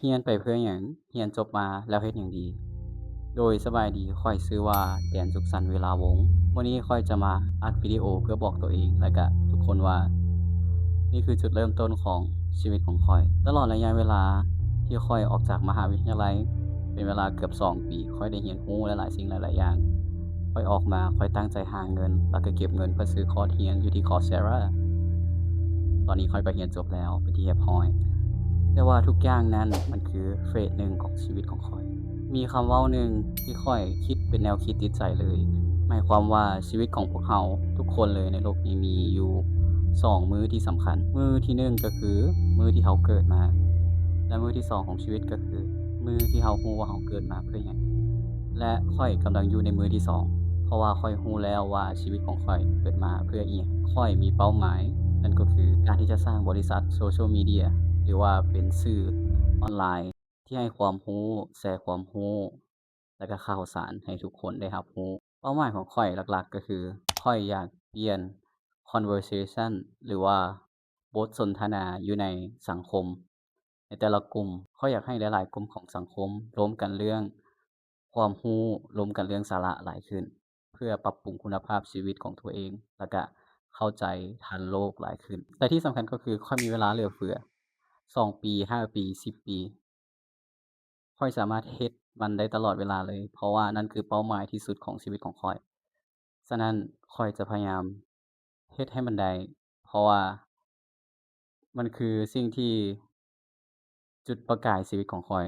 เรียนไปเพื่อหยังเรียนจบมาแล้วเฮ็ดหยังดีโดยสบายดีข้อยชื่อว่าแดนสุขสันต์เวลาวงศ์วันนี้ข้อยจะมาอัดวิดีโอเพื่อบอกตัวเองและก็ทุกคนว่านี่คือจุดเริ่มต้นของชีวิตของข้อยตลอดระยะเวลาที่ข้อยออกจากมหาวิทยาลัยเป็นเวลาเกือบ2ปีข้อยได้เรียนรู้หลายๆสิ่งหลายๆอย่างข้อยออกมาข้อยตั้งใจหาเงินแล้วก็เก็บเงินเพื่อซื้อคอร์สเรียนอยู่ที่ Coursera ตอนนี้ข้อยก็เรียนจบแล้วเป็นที่เรียบร้อย แต่ว่าทุกอย่างนั้นมันคือเฟสหนึ่งของชีวิตของข้อย มีคำเว้าหนึ่งที่ข้อยคิดเป็นแนวคิดติดใจเลย หมายความว่าชีวิตของพวกเราทุกคนเลยในโลกนี้มีอยู่2มื้อที่สำคัญ มื้อที่1ก็คือมื้อที่เราเกิดมา และมื้อที่2ของชีวิตก็คือมื้อที่เรารู้ว่าเราเกิดมาเพื่อหยังและข้อยกำลังอยู่ในมื้อที่2เพราะว่าข้อยรู้แล้วว่าชีวิตของข้อยเกิดมาเพื่ออิหยังข้อยมีเป้าหมายนั่นก็คือการที่จะสร้างบริษัท Social Media หรือว่าเป็นสื่อออนไลน์ที่ให้ความรู้แชร์ความรู้และก็ข่าวสารให้ทุกคนได้รับรู้เป้าหมายของข้อยหลักๆก็คือข้อยอยากเปลี่ยน conversation หรือว่าบทสนทนาอยู่ในสังคมในแต่ละกลุ่มข้อยอยากให้หลายๆกลุ่มของสังคมร่วมกันเรื่องความรู้ร่วมกันเรื่องสาระหลายขึ้นเพื่อปรับปรุงคุณภาพชีวิตของตัวเองแล้วก็เข้าใจทันโลกหลายขึ้นแต่ที่สำคัญก็คือข้อยมีเวลาเหลือเฟือ2ปี5ปี10ปีข้อยสามารถเฮ็ดมันได้ตลอดเวลาเลยเพราะว่านั่นคือเป้าหมายที่สุดของชีวิตของข้อยฉะนั้นข้อยจะพยายามเฮ็ดให้มันได้เพราะว่ามันคือสิ่งที่จุดประกายชีวิตของข้อย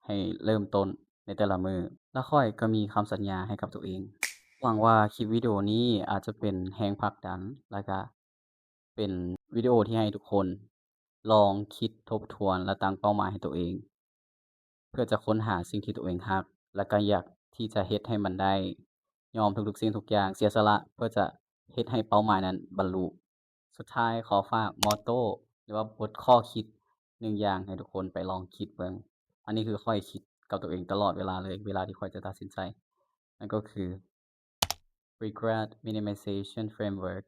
ให้เริ่มต้นในแต่ละมื้อและข้อยก็มีคำสัญญาให้กับตัวเองหวังว่าคลิปวิดีโอนี้อาจจะเป็นแรงผลักดันแล้วก็เป็นวิดีโอที่ให้ทุกคนลองคิดทบทวนและตั้งเป้าหมายให้ตัวเอง เพื่อจะค้นหาสิ่งที่ตัวเองรักและก็อยากที่จะเฮ็ดให้มันได้ยอมทุกๆสิ่งทุกอย่างเสียสละเพื่อจะเฮ็ดให้เป้าหมายนั้นบรรลุสุดท้ายขอฝากมอตโตหรือว่าบทข้อคิด1อย่างให้ทุกคนไปลองคิดเบิ่งอันนี้คือข้อยคิดกับตัวเองตลอดเวลาเลยเวลาที่ข้อยจะตัดสินใจนั่นก็คือ Regret Minimization Framework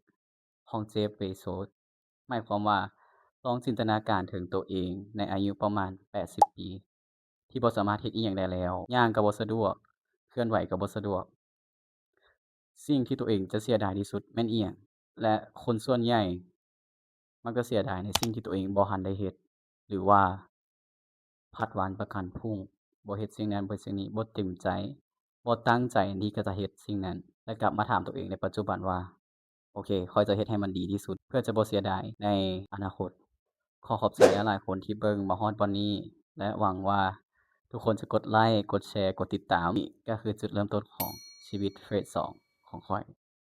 ของ Jeff Bezos หมายความว่าลองจินตนาการถึงตัวเองในอายุประมาณ80ปีที่บ่สามารถเฮ็ดอิหยังได้แล้วย่างก็บ่สะดวกเคลื่อนไหวก็บ่สะดวกสิ่งที่ตัวเองจะเสียดายที่สุดแม่นอิหยังและคนส่วนใหญ่มักจะเสียดายในสิ่งที่ตัวเองบ่ทันได้เฮ็ดหรือว่าผลัดวันประกันพรุ่งบ่เฮ็ดสิ่งนั้นบ่เฮ็ดสิ่งนี้บ่เต็มใจบ่ตั้งใจที่จะเฮ็ดสิ่งนั้นและกลับมาถามตัวเองในปัจจุบันว่าโอเคข้อยจะเฮ็ดให้มันดีที่สุดเพื่อจะบ่เสียดายในอนาคตขอขอบใจหลายๆคนที่เบิ่งมาฮอดวันนี้และหวังว่าทุกคนจะกดไลก์กดแชร์กดติดตามนี่ก็คือจุดเริ่มต้นของชีวิตเฟส2ของข้อย